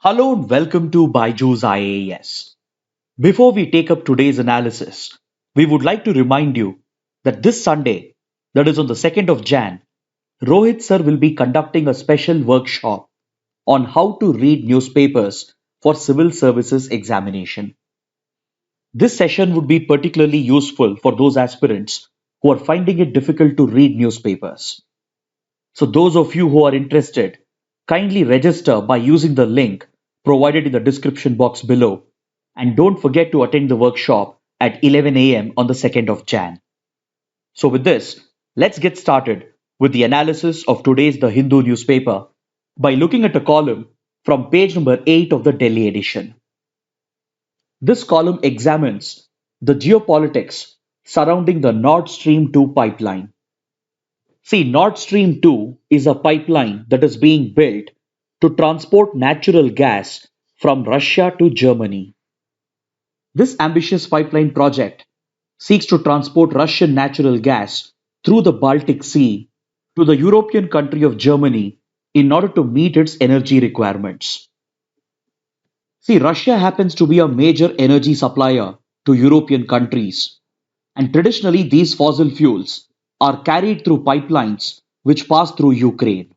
Hello and welcome to Byju's IAS. Before we take up today's analysis, we would like to remind you that this Sunday, that is on the 2nd of Jan, Rohit sir will be conducting a special workshop on how to read newspapers for civil services examination. This session would be particularly useful for those aspirants who are finding it difficult to read newspapers. So, those of you who are interested, kindly register by using the link provided in the description box below. And don't forget to attend the workshop at 11 a.m. on the 2nd of Jan. So, with this, let's get started with the analysis of today's The Hindu newspaper by looking at a column from page number 8 of the Delhi edition. This column examines the geopolitics surrounding the Nord Stream 2 pipeline. See, Nord Stream 2 is a pipeline that is being built to transport natural gas from Russia to Germany. This ambitious pipeline project seeks to transport Russian natural gas through the Baltic Sea to the European country of Germany in order to meet its energy requirements. See, Russia happens to be a major energy supplier to European countries, and traditionally these fossil fuels are carried through pipelines which pass through Ukraine.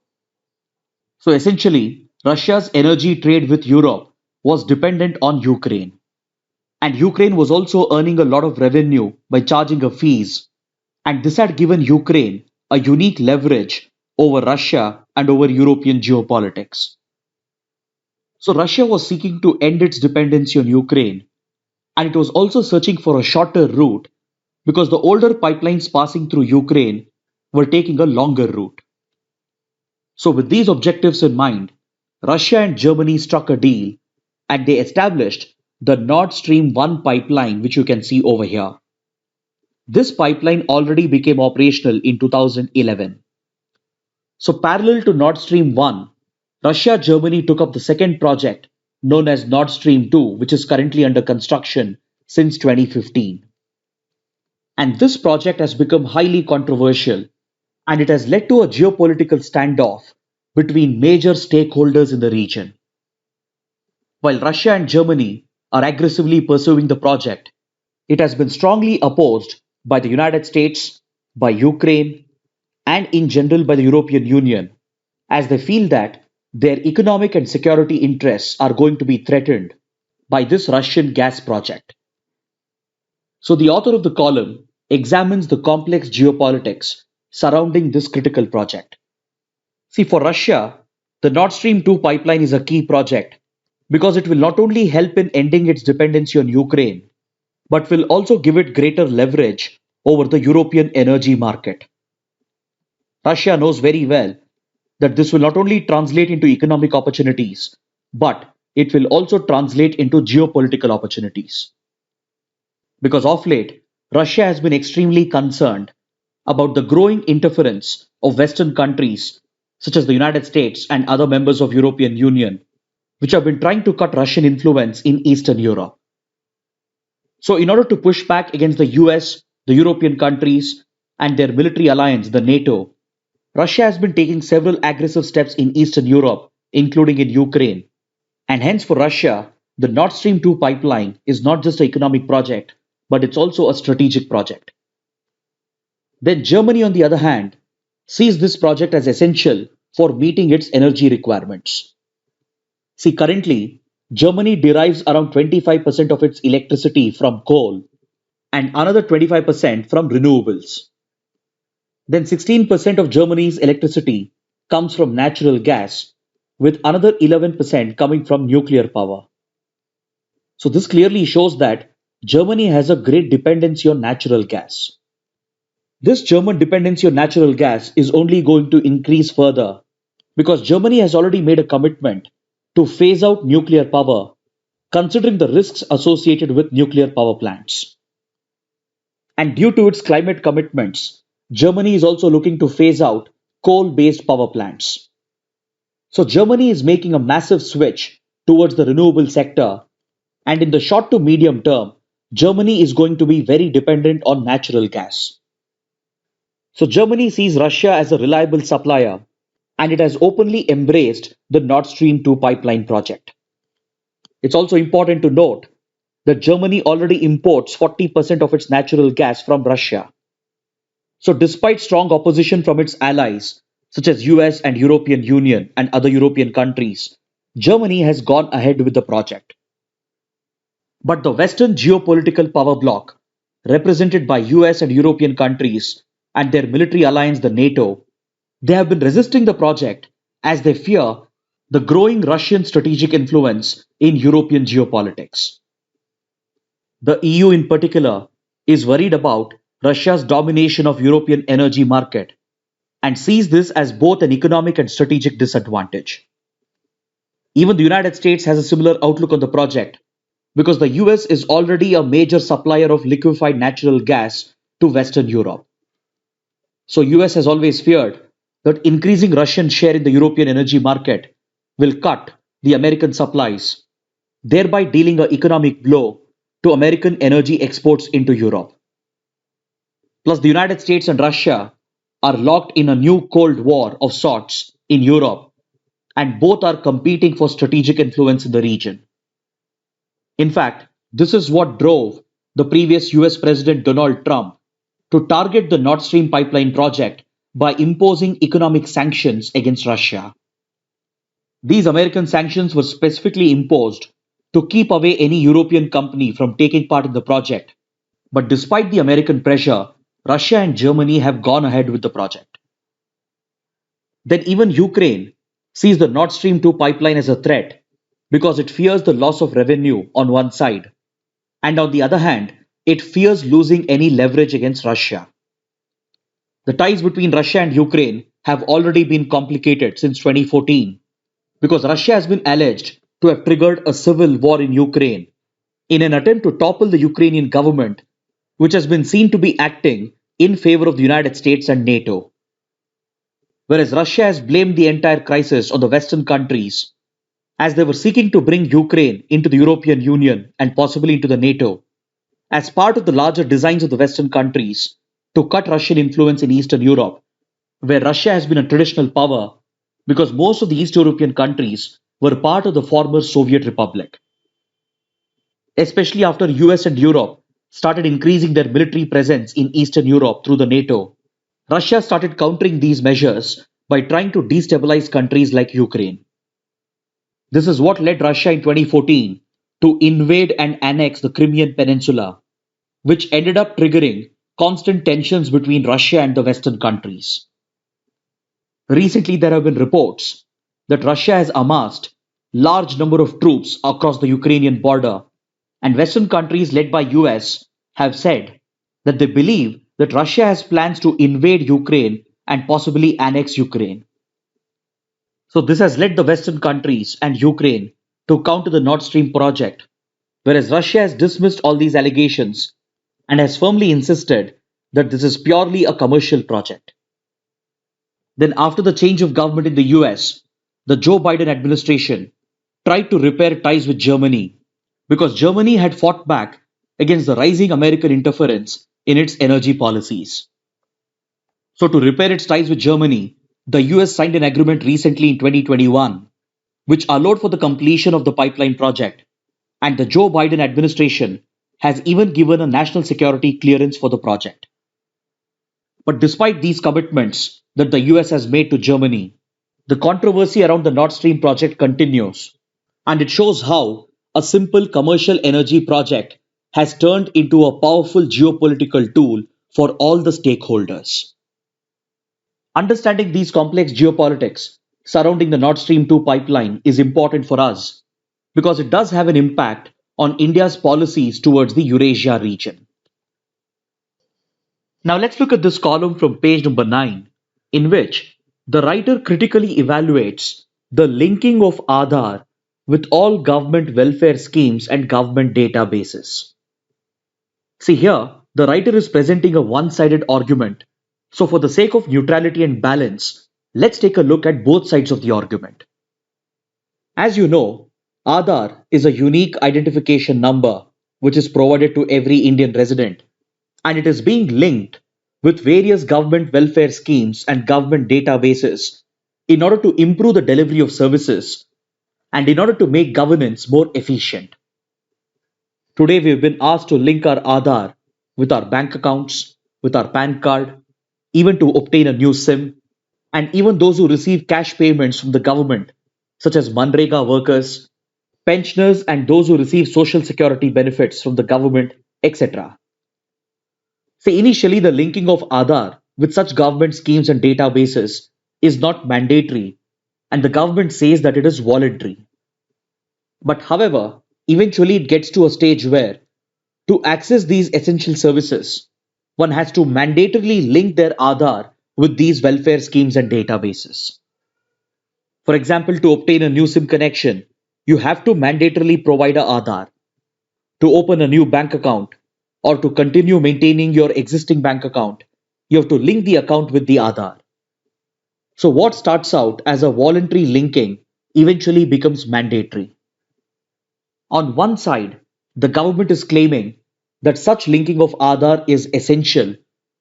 So essentially, Russia's energy trade with Europe was dependent on Ukraine. And Ukraine was also earning a lot of revenue by charging a fees. And this had given Ukraine a unique leverage over Russia and over European geopolitics. So Russia was seeking to end its dependency on Ukraine, and it was also searching for a shorter route because the older pipelines passing through Ukraine were taking a longer route. So, with these objectives in mind, Russia and Germany struck a deal and they established the Nord Stream 1 pipeline, which you can see over here. This pipeline already became operational in 2011. So, parallel to Nord Stream 1, Russia Germany took up the second project known as Nord Stream 2, which is currently under construction since 2015. And this project has become highly controversial and it has led to a geopolitical standoff between major stakeholders in the region. While Russia and Germany are aggressively pursuing the project, it has been strongly opposed by the United States, by Ukraine, and in general by the European Union, as they feel that their economic and security interests are going to be threatened by this Russian gas project. So, the author of the column examines the complex geopolitics surrounding this critical project. See, for Russia, the Nord Stream 2 pipeline is a key project because it will not only help in ending its dependency on Ukraine, but will also give it greater leverage over the European energy market. Russia knows very well that this will not only translate into economic opportunities, but it will also translate into geopolitical opportunities. Because of late, Russia has been extremely concerned about the growing interference of Western countries such as the United States and other members of European Union, which have been trying to cut Russian influence in Eastern Europe. So, in order to push back against the US, the European countries, and their military alliance, the NATO, Russia has been taking several aggressive steps in Eastern Europe, including in Ukraine. And hence, for Russia, the Nord Stream 2 pipeline is not just an economic project, but it's also a strategic project. Then, Germany, on the other hand, sees this project as essential for meeting its energy requirements. See, currently, Germany derives around 25% of its electricity from coal and another 25% from renewables. Then 16% of Germany's electricity comes from natural gas, with another 11% coming from nuclear power. So this clearly shows that Germany has a great dependency on natural gas. This German dependency on natural gas is only going to increase further because Germany has already made a commitment to phase out nuclear power, considering the risks associated with nuclear power plants. And due to its climate commitments, Germany is also looking to phase out coal based power plants. So, Germany is making a massive switch towards the renewable sector, and in the short to medium term, Germany is going to be very dependent on natural gas. So, Germany sees Russia as a reliable supplier, and it has openly embraced the Nord Stream 2 pipeline project. It's also important to note that Germany already imports 40% of its natural gas from Russia. So despite strong opposition from its allies, such as US and European Union and other European countries, Germany has gone ahead with the project. But the Western geopolitical power bloc, represented by US and European countries and their military alliance, the NATO, they have been resisting the project as they fear the growing Russian strategic influence in European geopolitics. The EU in particular is worried about Russia's domination of European energy market and sees this as both an economic and strategic disadvantage. Even the United States has a similar outlook on the project because the US is already a major supplier of liquefied natural gas to Western Europe. So US has always feared that increasing Russian share in the European energy market will cut the American supplies, thereby dealing an economic blow to American energy exports into Europe. Plus, the United States and Russia are locked in a new Cold War of sorts in Europe, and both are competing for strategic influence in the region. In fact, this is what drove the previous US President Donald Trump to target the Nord Stream pipeline project by imposing economic sanctions against Russia. These American sanctions were specifically imposed to keep away any European company from taking part in the project. But despite the American pressure, Russia and Germany have gone ahead with the project. Then even Ukraine sees the Nord Stream 2 pipeline as a threat because it fears the loss of revenue on one side, and on the other hand, it fears losing any leverage against Russia. The ties between Russia and Ukraine have already been complicated since 2014 because Russia has been alleged to have triggered a civil war in Ukraine in an attempt to topple the Ukrainian government, which has been seen to be acting in favor of the United States and NATO. Whereas Russia has blamed the entire crisis on the Western countries, as they were seeking to bring Ukraine into the European Union and possibly into the NATO, as part of the larger designs of the Western countries to cut Russian influence in Eastern Europe, where Russia has been a traditional power because most of the East European countries were part of the former Soviet Republic. Especially after US and Europe started increasing their military presence in Eastern Europe through the NATO, Russia started countering these measures by trying to destabilize countries like Ukraine. This is what led Russia in 2014 to invade and annex the Crimean Peninsula, which ended up triggering constant tensions between Russia and the Western countries. Recently, there have been reports that Russia has amassed large number of troops across the Ukrainian border, and Western countries led by US have said that they believe that Russia has plans to invade Ukraine and possibly annex Ukraine. So this has led the Western countries and Ukraine to counter the Nord Stream project, whereas Russia has dismissed all these allegations and has firmly insisted that this is purely a commercial project. Then, after the change of government in the US, the Joe Biden administration tried to repair ties with Germany because Germany had fought back against the rising American interference in its energy policies. So, to repair its ties with Germany, the US signed an agreement recently in 2021, which allowed for the completion of the pipeline project, and the Joe Biden administration has even given a national security clearance for the project. But despite these commitments that the US has made to Germany, the controversy around the Nord Stream project continues, and it shows how a simple commercial energy project has turned into a powerful geopolitical tool for all the stakeholders. Understanding these complex geopolitics surrounding the Nord Stream 2 pipeline is important for us because it does have an impact on India's policies towards the Eurasia region. Now let's look at this column from page number 9, in which the writer critically evaluates the linking of Aadhaar with all government welfare schemes and government databases. See here, the writer is presenting a one-sided argument. So for the sake of neutrality and balance, let's take a look at both sides of the argument. As you know, Aadhaar is a unique identification number which is provided to every Indian resident, and it is being linked with various government welfare schemes and government databases in order to improve the delivery of services and in order to make governance more efficient. Today, we've been asked to link our Aadhaar with our bank accounts, with our PAN card, even to obtain a new SIM, and even those who receive cash payments from the government, such as Manrega workers, pensioners, and those who receive social security benefits from the government, etc. See, initially, the linking of Aadhaar with such government schemes and databases is not mandatory, and the government says that it is voluntary. But however, eventually it gets to a stage where to access these essential services, one has to mandatorily link their Aadhaar with these welfare schemes and databases. For example, to obtain a new SIM connection, you have to mandatorily provide a Aadhaar. To open a new bank account or to continue maintaining your existing bank account, you have to link the account with the Aadhaar. So, what starts out as a voluntary linking eventually becomes mandatory. On one side, the government is claiming that such linking of Aadhaar is essential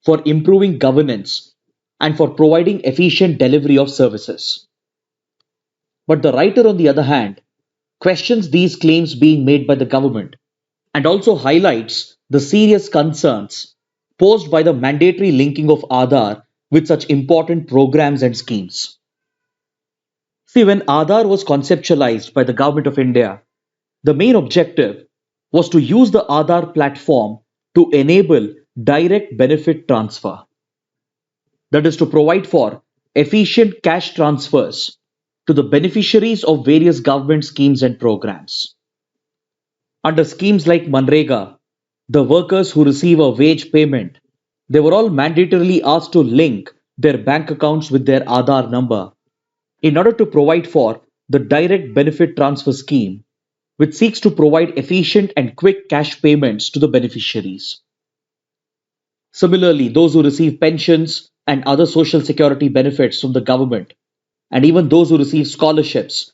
for improving governance and for providing efficient delivery of services. But the writer, on the other hand, questions these claims being made by the government and also highlights the serious concerns posed by the mandatory linking of Aadhaar with such important programs and schemes. See, when Aadhaar was conceptualized by the Government of India, the main objective was to use the Aadhaar platform to enable direct benefit transfer. That is to provide for efficient cash transfers to the beneficiaries of various government schemes and programs. Under schemes like Manrega, the workers who receive a wage payment, they were all mandatorily asked to link their bank accounts with their Aadhaar number in order to provide for the direct benefit transfer scheme, which seeks to provide efficient and quick cash payments to the beneficiaries. Similarly, those who receive pensions and other social security benefits from the government, and even those who receive scholarships,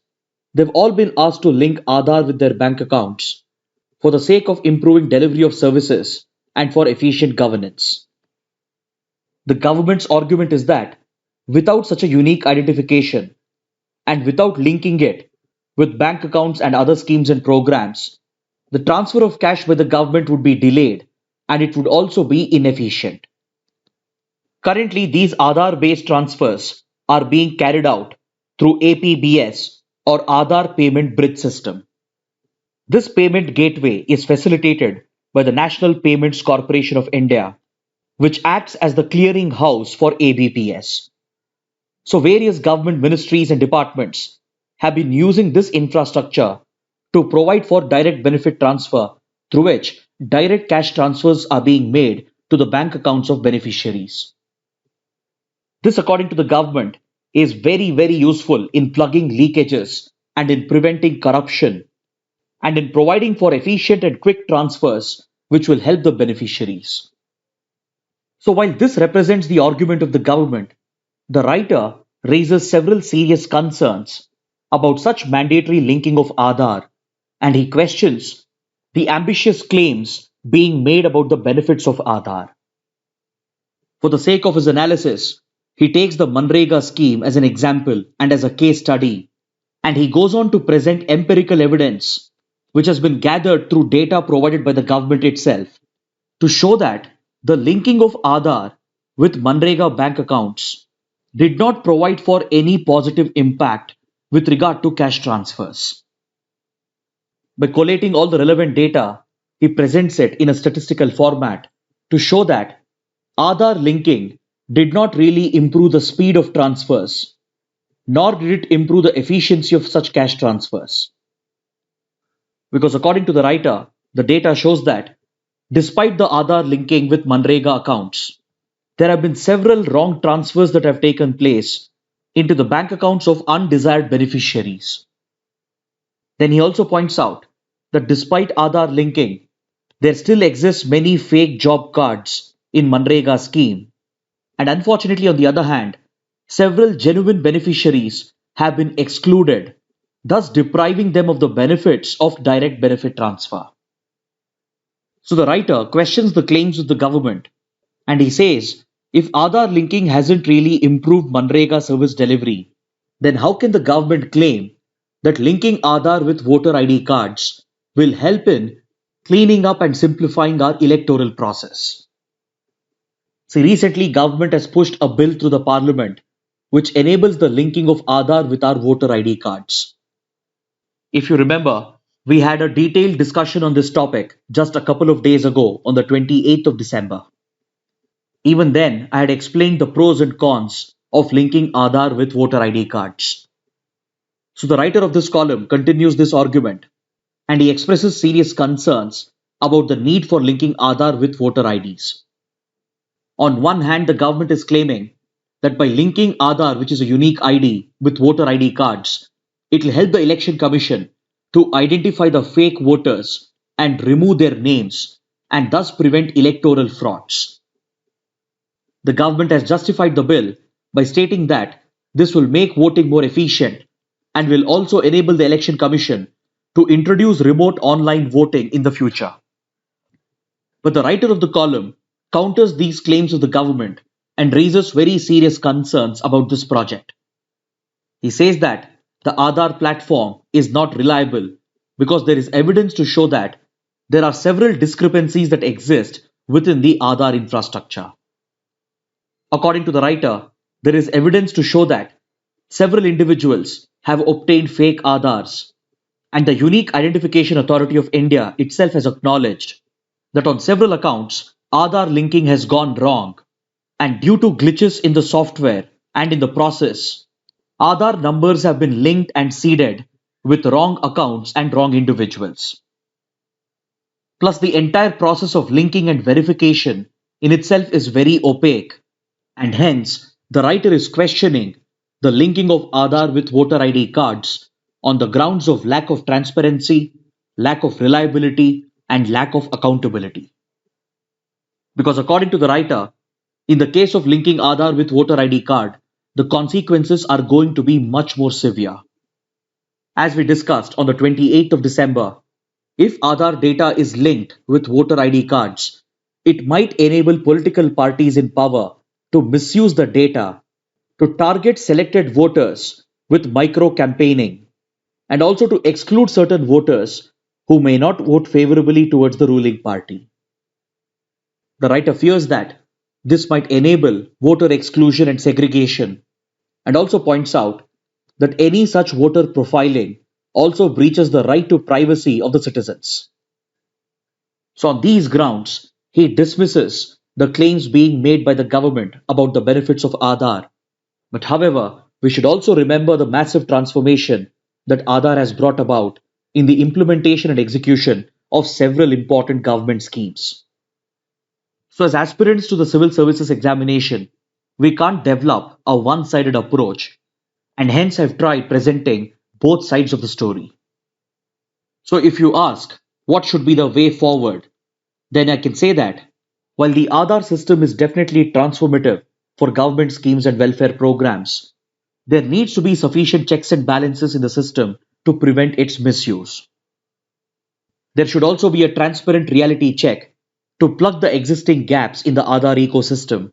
they've all been asked to link Aadhaar with their bank accounts for the sake of improving delivery of services and for efficient governance. The government's argument is that without such a unique identification and without linking it with bank accounts and other schemes and programs, the transfer of cash by the government would be delayed and it would also be inefficient. Currently, these Aadhaar based transfers are being carried out through APBS or Aadhaar Payment Bridge System. This payment gateway is facilitated by the National Payments Corporation of India, which acts as the clearing house for ABPS. So, various government ministries and departments have been using this infrastructure to provide for direct benefit transfer, through which direct cash transfers are being made to the bank accounts of beneficiaries. This, according to the government, is very, very useful in plugging leakages and in preventing corruption and in providing for efficient and quick transfers which will help the beneficiaries. So, while this represents the argument of the government, the writer raises several serious concerns about such mandatory linking of Aadhaar, and he questions the ambitious claims being made about the benefits of Aadhaar. For the sake of his analysis, he takes the Manrega scheme as an example and as a case study, and he goes on to present empirical evidence which has been gathered through data provided by the government itself to show that the linking of Aadhaar with Manrega bank accounts did not provide for any positive impact with regard to cash transfers. By collating all the relevant data, he presents it in a statistical format to show that Aadhaar linking did not really improve the speed of transfers, nor did it improve the efficiency of such cash transfers. Because according to the writer, the data shows that despite the Aadhaar linking with Manrega accounts, there have been several wrong transfers that have taken place into the bank accounts of undesired beneficiaries. Then he also points out that despite Aadhaar linking, there still exists many fake job cards in Manrega scheme. And unfortunately, on the other hand, several genuine beneficiaries have been excluded, thus depriving them of the benefits of direct benefit transfer. So the writer questions the claims of the government and he says, if Aadhaar linking hasn't really improved Manrega service delivery, then how can the government claim that linking Aadhaar with voter ID cards will help in cleaning up and simplifying our electoral process. See, recently government has pushed a bill through the parliament which enables the linking of Aadhaar with our voter ID cards. If you remember, we had a detailed discussion on this topic just a couple of days ago on the 28th of December. Even then, I had explained the pros and cons of linking Aadhaar with voter ID cards. So the writer of this column continues this argument and he expresses serious concerns about the need for linking Aadhaar with voter IDs. On one hand, the government is claiming that by linking Aadhaar, which is a unique ID, with voter ID cards, it will help the Election Commission to identify the fake voters and remove their names and thus prevent electoral frauds. The government has justified the bill by stating that this will make voting more efficient and will also enable the Election Commission to introduce remote online voting in the future. But the writer of the column counters these claims of the government and raises very serious concerns about this project. He says that the Aadhaar platform is not reliable because there is evidence to show that there are several discrepancies that exist within the Aadhaar infrastructure. According to the writer, there is evidence to show that several individuals have obtained fake Aadhaars, and the Unique Identification Authority of India itself has acknowledged that on several accounts, Aadhaar linking has gone wrong, and due to glitches in the software and in the process, Aadhaar numbers have been linked and seeded with wrong accounts and wrong individuals. Plus, the entire process of linking and verification in itself is very opaque, and hence the writer is questioning the linking of Aadhaar with voter ID cards on the grounds of lack of transparency, lack of reliability, and lack of accountability. Because according to the writer, in the case of linking Aadhaar with voter ID card, the consequences are going to be much more severe. As we discussed on the 28th of December, if Aadhaar data is linked with voter ID cards, it might enable political parties in power to misuse the data to target selected voters with micro campaigning and also to exclude certain voters who may not vote favorably towards the ruling party. The writer fears that this might enable voter exclusion and segregation, and also points out that any such voter profiling also breaches the right to privacy of the citizens. So, on these grounds, he dismisses the claims being made by the government about the benefits of Aadhaar. But however, we should also remember the massive transformation that Aadhaar has brought about in the implementation and execution of several important government schemes. So, as aspirants to the civil services examination, we can't develop a one sided approach, and hence I've tried presenting both sides of the story. So, if you ask what should be the way forward, then I can say that while the Aadhaar system is definitely transformative for government schemes and welfare programs, there needs to be sufficient checks and balances in the system to prevent its misuse. There should also be a transparent reality check to plug the existing gaps in the Aadhaar ecosystem,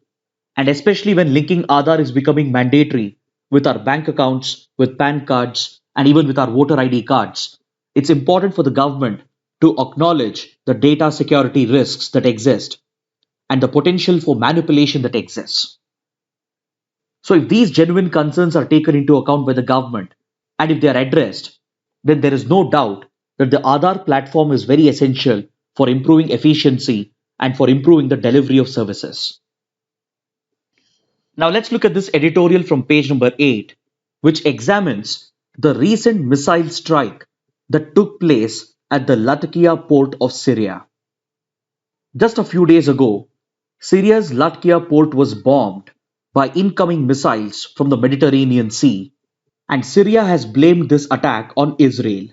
and especially when linking Aadhaar is becoming mandatory with our bank accounts, with PAN cards, and even with our voter ID cards, it's important for the government to acknowledge the data security risks that exist and the potential for manipulation that exists. So, if these genuine concerns are taken into account by the government and if they are addressed, then there is no doubt that the Aadhaar platform is very essential for improving efficiency and for improving the delivery of services. Now, let's look at this editorial from page number 8, which examines the recent missile strike that took place at the Latakia port of Syria. Just a few days ago, Syria's Latakia port was bombed by incoming missiles from the Mediterranean Sea, and Syria has blamed this attack on Israel.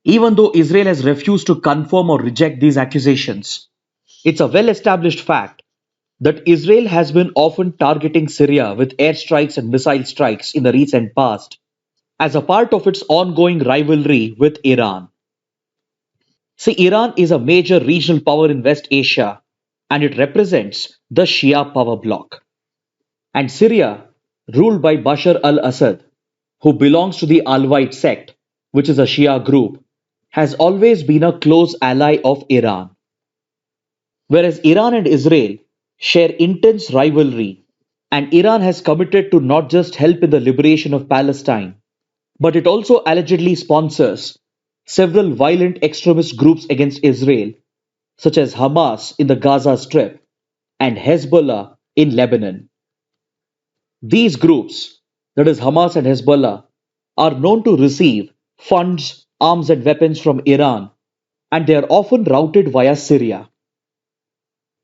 Even though Israel has refused to confirm or reject these accusations, it's a well established fact that Israel has been often targeting Syria with airstrikes and missile strikes in the recent past as a part of its ongoing rivalry with Iran. See, Iran is a major regional power in West Asia and it represents the Shia power bloc. And Syria, ruled by Bashar al Assad, who belongs to the Alawite sect, which is a Shia group, has always been a close ally of Iran. Whereas Iran and Israel share intense rivalry, and Iran has committed to not just help in the liberation of Palestine, but it also allegedly sponsors several violent extremist groups against Israel, such as Hamas in the Gaza Strip and Hezbollah in Lebanon. These groups, that is Hamas and Hezbollah, are known to receive funds, arms, and weapons from Iran, and they are often routed via Syria.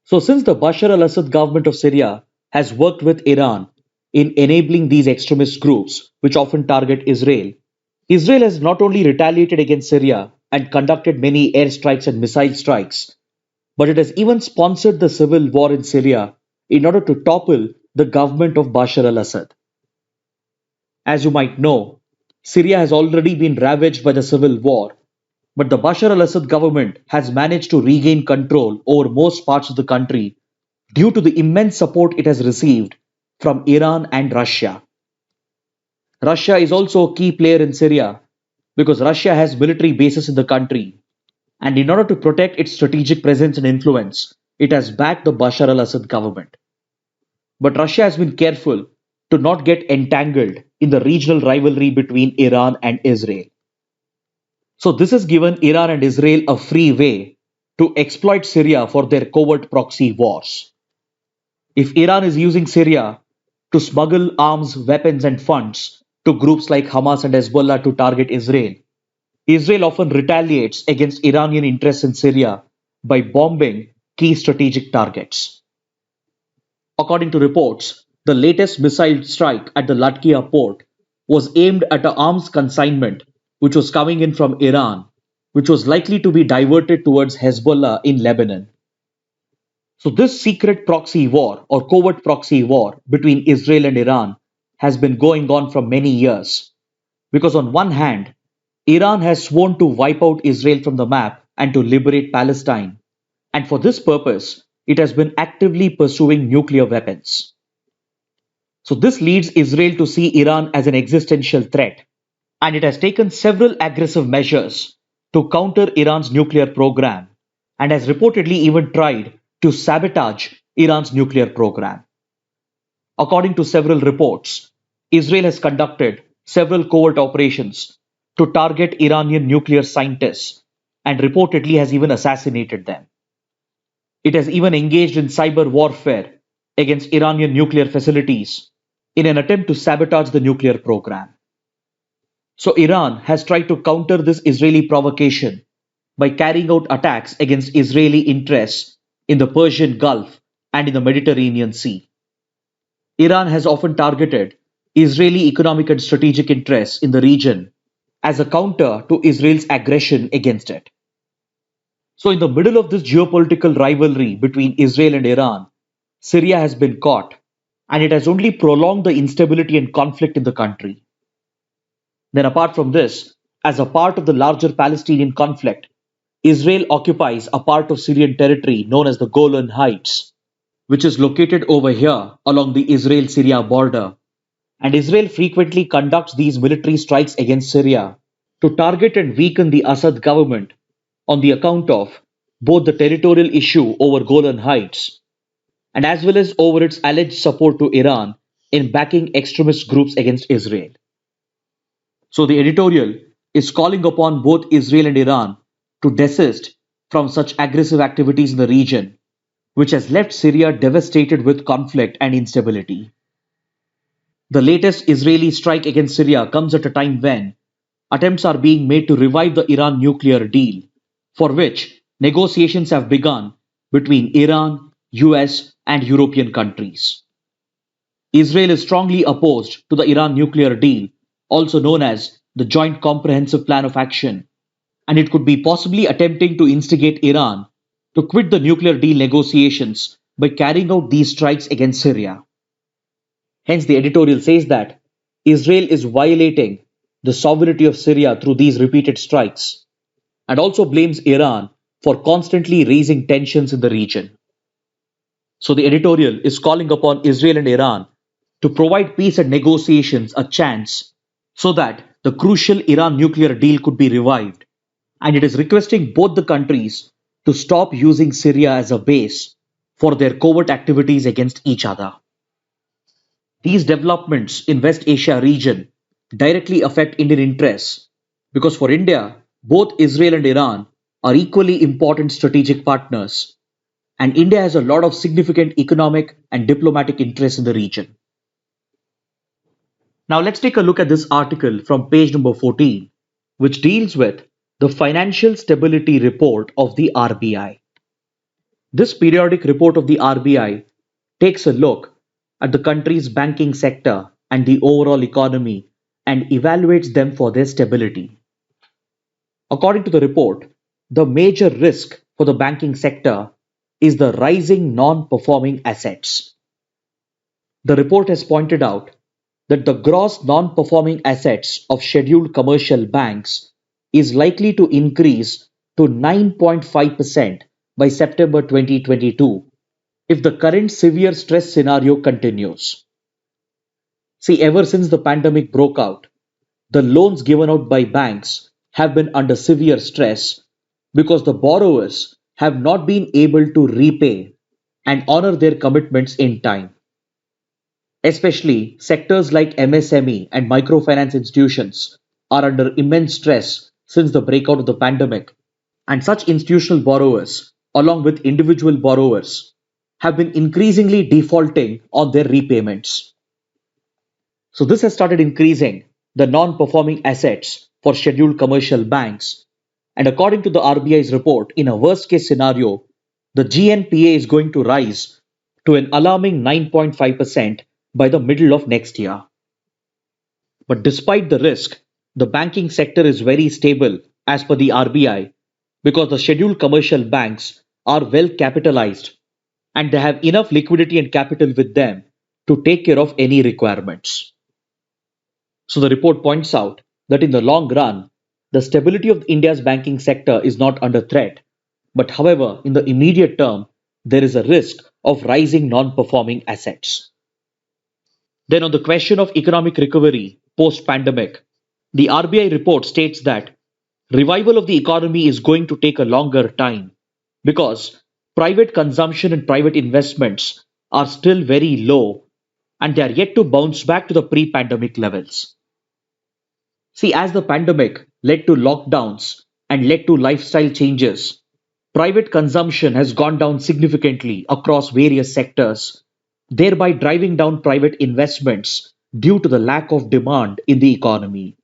So, since the Bashar al Assad government of Syria has worked with Iran in enabling these extremist groups, which often target Israel, Israel has not only retaliated against Syria and conducted many airstrikes and missile strikes, but it has even sponsored the civil war in Syria in order to topple the government of Bashar al Assad. As you might know, Syria has already been ravaged by the civil war, but the Bashar al Assad government has managed to regain control over most parts of the country due to the immense support it has received from Iran and Russia. Russia is also a key player in Syria because Russia has military bases in the country, and in order to protect its strategic presence and influence, it has backed the Bashar al Assad government. But Russia has been careful to not get entangled in the regional rivalry between Iran and Israel. So, this has given Iran and Israel a free way to exploit Syria for their covert proxy wars. If Iran is using Syria to smuggle arms, weapons, and funds to groups like Hamas and Hezbollah to target Israel, Israel often retaliates against Iranian interests in Syria by bombing key strategic targets. According to reports, the latest missile strike at the Latkia port was aimed at an arms consignment which was coming in from Iran, which was likely to be diverted towards Hezbollah in Lebanon. So, this secret proxy war or covert proxy war between Israel and Iran has been going on for many years. Because, on one hand, Iran has sworn to wipe out Israel from the map and to liberate Palestine. And for this purpose, it has been actively pursuing nuclear weapons. So, this leads Israel to see Iran as an existential threat, and it has taken several aggressive measures to counter Iran's nuclear program and has reportedly even tried to sabotage Iran's nuclear program. According to several reports, Israel has conducted several covert operations to target Iranian nuclear scientists and reportedly has even assassinated them. It has even engaged in cyber warfare against Iranian nuclear facilities in an attempt to sabotage the nuclear program. So, Iran has tried to counter this Israeli provocation by carrying out attacks against Israeli interests in the Persian Gulf and in the Mediterranean Sea. Iran has often targeted Israeli economic and strategic interests in the region as a counter to Israel's aggression against it. So, in the middle of this geopolitical rivalry between Israel and Iran, Syria has been caught, and it has only prolonged the instability and conflict in the country. Then, apart from this, as a part of the larger Palestinian conflict, Israel occupies a part of Syrian territory known as the Golan Heights, which is located over here along the Israel Syria border. And Israel frequently conducts these military strikes against Syria to target and weaken the Assad government on the account of both the territorial issue over Golan Heights and as well as over its alleged support to Iran in backing extremist groups against Israel. So the editorial is calling upon both Israel and Iran to desist from such aggressive activities in the region, which has left Syria devastated with conflict and instability. The latest Israeli strike against Syria comes at a time when attempts are being made to revive the Iran nuclear deal, for which negotiations have begun between Iran, US, and European countries. Israel is strongly opposed to the Iran nuclear deal, also known as the Joint Comprehensive Plan of Action, and it could be possibly attempting to instigate Iran to quit the nuclear deal negotiations by carrying out these strikes against Syria. Hence, the editorial says that Israel is violating the sovereignty of Syria through these repeated strikes and also blames Iran for constantly raising tensions in the region. So, the editorial is calling upon Israel and Iran to provide peace and negotiations a chance so that the crucial Iran nuclear deal could be revived, and it is requesting both the countries to stop using Syria as a base for their covert activities against each other. These developments in West Asia region directly affect Indian interests because for India, both Israel and Iran are equally important strategic partners, and India has a lot of significant economic and diplomatic interests in the region. Now let's take a look at this article from page number 14, which deals with the Financial Stability Report of the RBI. This periodic report of the RBI takes a look at the country's banking sector and the overall economy and evaluates them for their stability. According to the report, the major risk for the banking sector is the rising non performing assets. The report has pointed out that the gross non performing assets of scheduled commercial banks is likely to increase to 9.5% by September 2022 if the current severe stress scenario continues. See, ever since the pandemic broke out, the loans given out by banks have been under severe stress because the borrowers have not been able to repay and honor their commitments in time. Especially sectors like MSME and microfinance institutions are under immense stress since the breakout of the pandemic, and such institutional borrowers, along with individual borrowers, have been increasingly defaulting on their repayments. So, this has started increasing the non performing assets for scheduled commercial banks. And according to the RBI's report, in a worst case scenario, the GNPA is going to rise to an alarming 9.5% by the middle of next year. But despite the risk, the banking sector is very stable as per the RBI because the scheduled commercial banks are well capitalized and they have enough liquidity and capital with them to take care of any requirements. So the report points out that in the long run, the stability of India's banking sector is not under threat. But however, in the immediate term, there is a risk of rising non-performing assets. Then on the question of economic recovery post-pandemic, the RBI report states that revival of the economy is going to take a longer time because private consumption and private investments are still very low and they are yet to bounce back to the pre-pandemic levels. See, as the pandemic led to lockdowns and led to lifestyle changes, private consumption has gone down significantly across various sectors, thereby driving down private investments due to the lack of demand in the economy.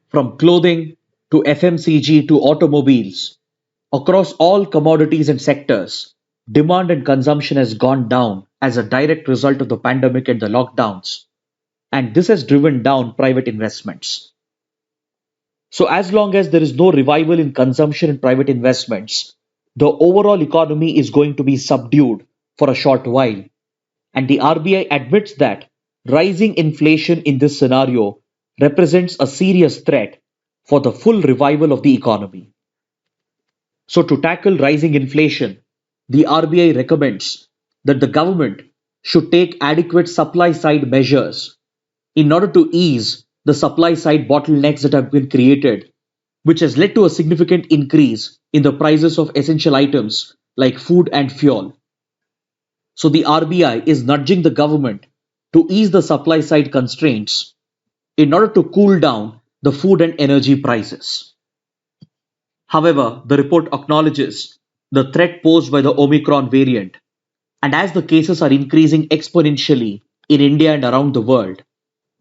From clothing to FMCG to automobiles, across all commodities and sectors, demand and consumption has gone down as a direct result of the pandemic and the lockdowns, and this has driven down private investments. So, as long as there is no revival in consumption and private investments, the overall economy is going to be subdued for a short while. And the RBI admits that rising inflation in this scenario represents a serious threat for the full revival of the economy. So, to tackle rising inflation, the RBI recommends that the government should take adequate supply side measures in order to ease the supply side bottlenecks that have been created, which has led to a significant increase in the prices of essential items like food and fuel. So the RBI is nudging the government to ease the supply side constraints in order to cool down the food and energy prices. However, the report acknowledges the threat posed by the Omicron variant, and as the cases are increasing exponentially in India and around the world,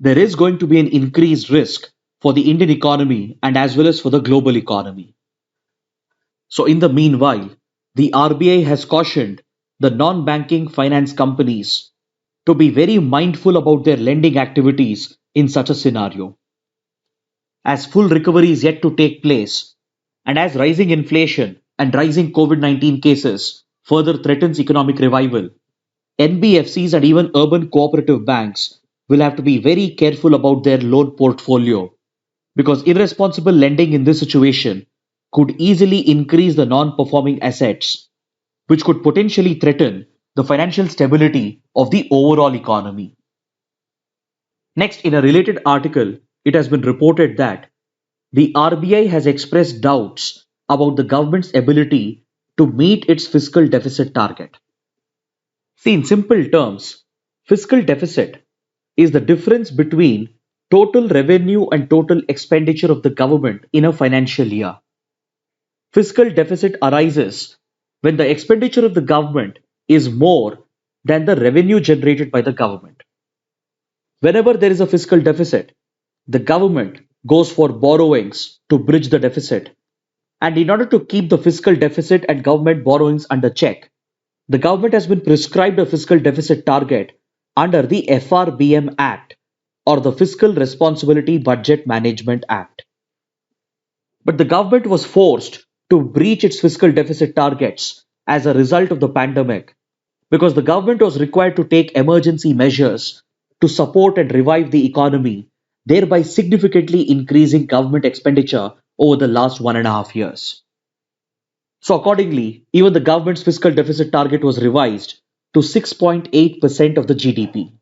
there is going to be an increased risk for the Indian economy and as well as for the global economy. So, in the meanwhile, the RBI has cautioned the non banking finance companies to be very mindful about their lending activities in such a scenario. As full recovery is yet to take place, and as rising inflation and rising COVID-19 cases further threatens economic revival, NBFCs and even urban cooperative banks will have to be very careful about their loan portfolio because irresponsible lending in this situation could easily increase the non performing assets, which could potentially threaten the financial stability of the overall economy. Next, in a related article, it has been reported that the RBI has expressed doubts about the government's ability to meet its fiscal deficit target. See, in simple terms, fiscal deficit is the difference between total revenue and total expenditure of the government in a financial year. Fiscal deficit arises when the expenditure of the government is more than the revenue generated by the government. Whenever there is a fiscal deficit, the government goes for borrowings to bridge the deficit. And in order to keep the fiscal deficit and government borrowings under check, the government has been prescribed a fiscal deficit target under the FRBM Act or the Fiscal Responsibility Budget Management Act. But the government was forced to breach its fiscal deficit targets as a result of the pandemic because the government was required to take emergency measures to support and revive the economy, thereby significantly increasing government expenditure over the last 1.5 years. So, accordingly, even the government's fiscal deficit target was revised to 6.8% of the GDP.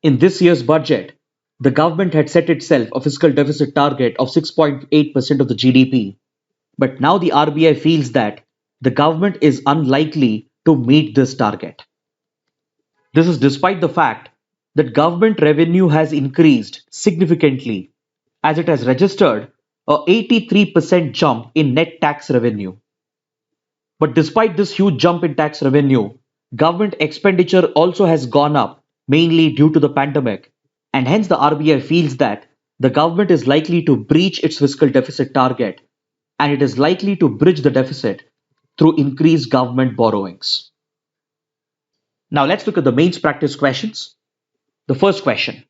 In this year's budget, the government had set itself a fiscal deficit target of 6.8% of the GDP, but now the RBI feels that the government is unlikely to meet this target. This is despite the fact that government revenue has increased significantly as it has registered a 83% jump in net tax revenue. But despite this huge jump in tax revenue, government expenditure also has gone up mainly due to the pandemic, and hence the RBI feels that the government is likely to breach its fiscal deficit target and it is likely to bridge the deficit through increased government borrowings. Now let's look at the mains practice questions. The first question: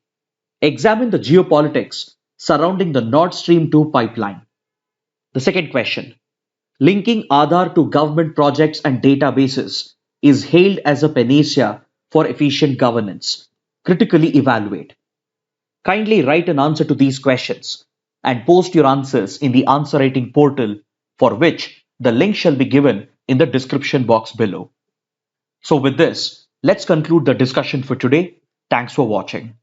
examine the geopolitics surrounding the Nord Stream 2 pipeline. The second question: linking Aadhaar to government projects and databases is hailed as a panacea for efficient governance. Critically evaluate. Kindly write an answer to these questions and post your answers in the answer writing portal, for which the link shall be given in the description box below. So with this, let's conclude the discussion for today. Thanks for watching.